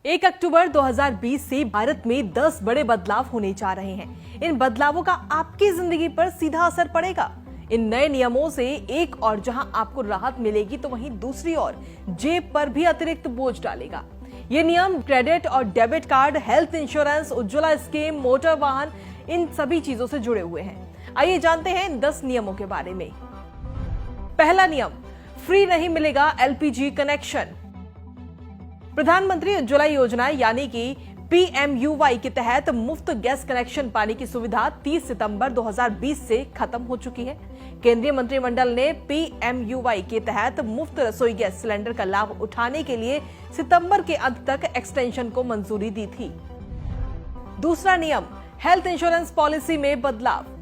1 अक्टूबर 2020 से भारत में 10 बड़े बदलाव होने जा रहे हैं। इन बदलावों का आपकी जिंदगी पर सीधा असर पड़ेगा। इन नए नियमों से एक और जहां आपको राहत मिलेगी तो वहीं दूसरी ओर जेब पर भी अतिरिक्त बोझ डालेगा। ये नियम क्रेडिट और debit card, health insurance, Ujjwala scheme, motor वाहन, इन सभी चीजों से जुड़े हुए हैं। आइए जानते हैं इन 10 नियमों के बारे में। पहला नियम, फ्री नहीं मिलेगा एलपीजी कनेक्शन। प्रधानमंत्री उज्ज्वला योजना यानी कि PMUY के तहत मुफ्त गैस कनेक्शन पाने की सुविधा 30 सितंबर 2020 से खत्म हो चुकी है। केंद्रीय मंत्रिमंडल ने PMUY के तहत मुफ्त रसोई गैस सिलेंडर का लाभ उठाने के लिए सितंबर के अंत तक एक्सटेंशन को मंजूरी दी थी। दूसरा नियम, हेल्थ इंश्योरेंस पॉलिसी में बदलाव।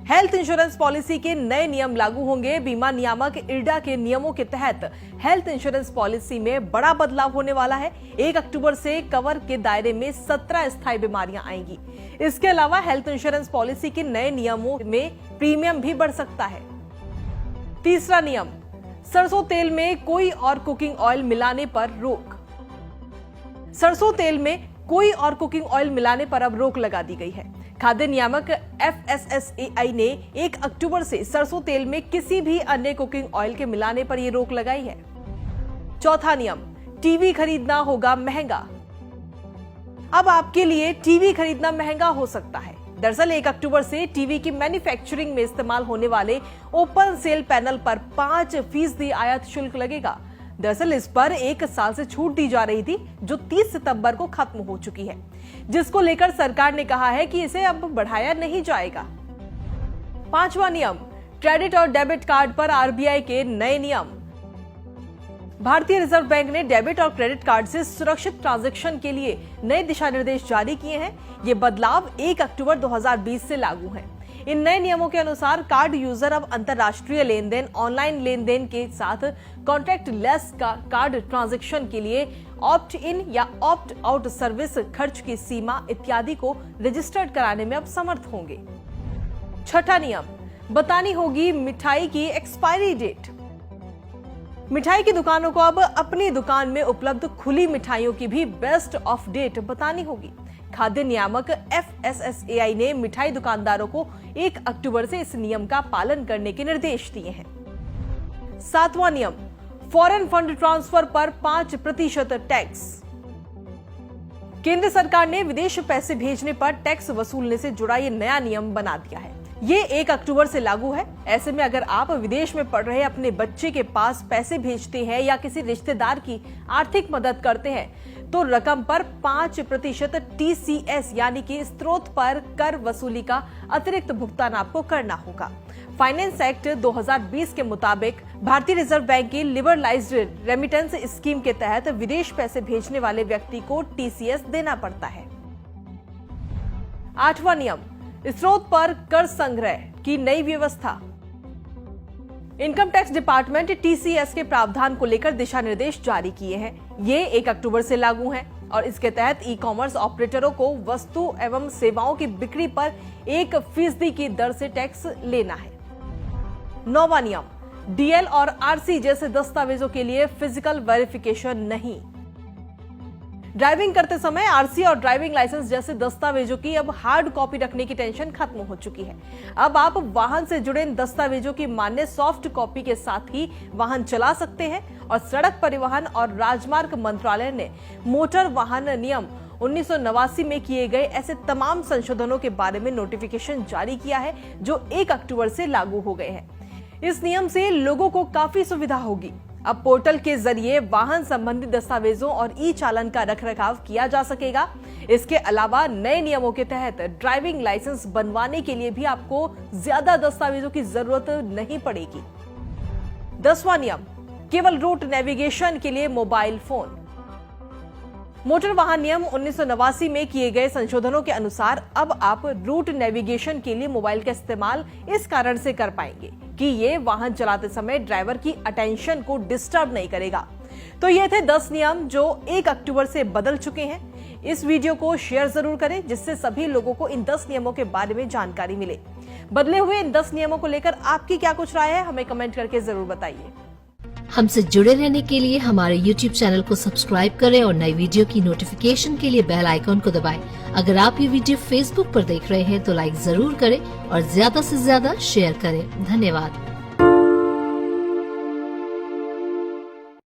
हेल्थ इंश्योरेंस पॉलिसी के नए नियम लागू होंगे। बीमा नियामक IRDA के नियमों के तहत हेल्थ इंश्योरेंस पॉलिसी में बड़ा बदलाव होने वाला है। 1 अक्टूबर से कवर के दायरे में 17 स्थायी बीमारियां आएंगी। इसके अलावा हेल्थ इंश्योरेंस पॉलिसी के नए नियमों में प्रीमियम भी बढ़ सकता है। तीसरा नियम, सरसों तेल में कोई और कुकिंग ऑयल मिलाने पर रोक। सरसों तेल में कोई और कुकिंग ऑयल मिलाने पर अब रोक लगा दी गई है। खाद्य नियामक FSSAI ने 1 अक्टूबर से सरसों तेल में किसी भी अन्य कुकिंग ऑयल के मिलाने पर यह रोक लगाई है। चौथा नियम, टीवी खरीदना होगा महंगा। अब आपके लिए टीवी खरीदना महंगा हो सकता है। दरअसल 1 अक्टूबर से टीवी की मैन्युफैक्चरिंग में इस्तेमाल होने वाले ओपन सेल पैनल पर 5% आयात शुल्क लगेगा। दरअसल इस पर 1 साल से छूट दी जा रही थी जो 30 सितंबर को खत्म हो चुकी है, जिसको लेकर सरकार ने कहा है कि इसे अब बढ़ाया नहीं जाएगा। पांचवा नियम, क्रेडिट और डेबिट कार्ड पर RBI के नए नियम। भारतीय रिजर्व बैंक ने डेबिट और क्रेडिट कार्ड से सुरक्षित ट्रांजैक्शन के लिए नए दिशा निर्देश जारी किए हैं। ये बदलाव 1 अक्टूबर 2020 से लागू हैं। इन नए नियमों के अनुसार कार्ड यूजर अब अंतर्राष्ट्रीय लेन देन, ऑनलाइन लेन देन के साथ कॉन्टैक्ट लेस कार्ड ट्रांजैक्शन के लिए ऑप्ट इन या ऑप्ट आउट सर्विस, खर्च की सीमा इत्यादि को रजिस्टर्ड कराने में अब समर्थ होंगे। छठा नियम, बतानी होगी मिठाई की एक्सपायरी डेट। मिठाई की दुकानों को अब अपनी दुकान में उपलब्ध खुली मिठाइयों की भी बेस्ट ऑफ डेट बतानी होगी। खाद्य नियामक FSSAI ने मिठाई दुकानदारों को 1 अक्टूबर से इस नियम का पालन करने के निर्देश दिए हैं। सातवां नियम, फॉरेन फंड ट्रांसफर पर 5% टैक्स। केंद्र सरकार ने विदेश पैसे भेजने पर टैक्स वसूलने से जुड़ा ये नया नियम बना दिया है। ये 1 अक्टूबर से लागू है। ऐसे में अगर आप विदेश में पढ़ रहे अपने बच्चे के पास पैसे भेजते हैं या किसी रिश्तेदार की आर्थिक मदद करते हैं तो रकम पर 5% TCS यानी कि स्रोत पर कर वसूली का अतिरिक्त भुगतान आपको करना होगा। फाइनेंस एक्ट 2020 के मुताबिक भारतीय रिजर्व बैंक की लिबरलाइज्ड रेमिटेंस स्कीम के तहत विदेश पैसे भेजने वाले व्यक्ति को TCS देना पड़ता है। आठवां नियम, स्रोत पर कर संग्रह की नई व्यवस्था। इनकम टैक्स डिपार्टमेंट TCS के प्रावधान को लेकर दिशा निर्देश जारी किए हैं। ये 1 अक्टूबर से लागू हैं और इसके तहत ई-कॉमर्स ऑपरेटरों को वस्तु एवं सेवाओं की बिक्री पर 1% की दर से टैक्स लेना है। नौवां नियम, DL और RC जैसे दस्तावेजों के लिए फिजिकल वेरिफिकेशन नहीं। ड्राइविंग करते समय RC और ड्राइविंग लाइसेंस जैसे दस्तावेजों की अब हार्ड कॉपी रखने की टेंशन खत्म हो चुकी है। अब आप वाहन से जुड़े इन दस्तावेजों की मान्य सॉफ्ट कॉपी के साथ ही वाहन चला सकते हैं और सड़क परिवहन और राजमार्ग मंत्रालय ने मोटर वाहन नियम 1989 में किए गए ऐसे तमाम संशोधनों के बारे में नोटिफिकेशन जारी किया है जो 1 अक्टूबर से लागू हो गए हैं। इस नियम से लोगों को काफी सुविधा होगी। अब पोर्टल के जरिए वाहन संबंधी दस्तावेजों और ई-चालान का रखरखाव किया जा सकेगा। इसके अलावा नए नियमों के तहत ड्राइविंग लाइसेंस बनवाने के लिए भी आपको ज्यादा दस्तावेजों की जरूरत नहीं पड़ेगी। 10वां नियम, केवल रूट नेविगेशन के लिए मोबाइल फोन। मोटर वाहन नियम 1989 में किए गए संशोधनों के अनुसार अब आप रूट नेविगेशन के लिए मोबाइल का इस्तेमाल इस कारण से कर पाएंगे कि ये वाहन चलाते समय ड्राइवर की अटेंशन को डिस्टर्ब नहीं करेगा। तो ये थे 10 नियम जो 1 अक्टूबर से बदल चुके हैं। इस वीडियो को शेयर जरूर करें जिससे सभी लोगों को इन 10 नियमों के बारे में जानकारी मिले। बदले हुए इन 10 नियमों को लेकर आपकी क्या कुछ राय है, हमें कमेंट करके जरूर बताइए। हमसे जुड़े रहने के लिए हमारे YouTube चैनल को सब्सक्राइब करें और नई वीडियो की नोटिफिकेशन के लिए बेल आइकॉन को दबाएं। अगर आप ये वीडियो Facebook पर देख रहे हैं तो लाइक जरूर करें और ज्यादा से ज्यादा शेयर करें। धन्यवाद।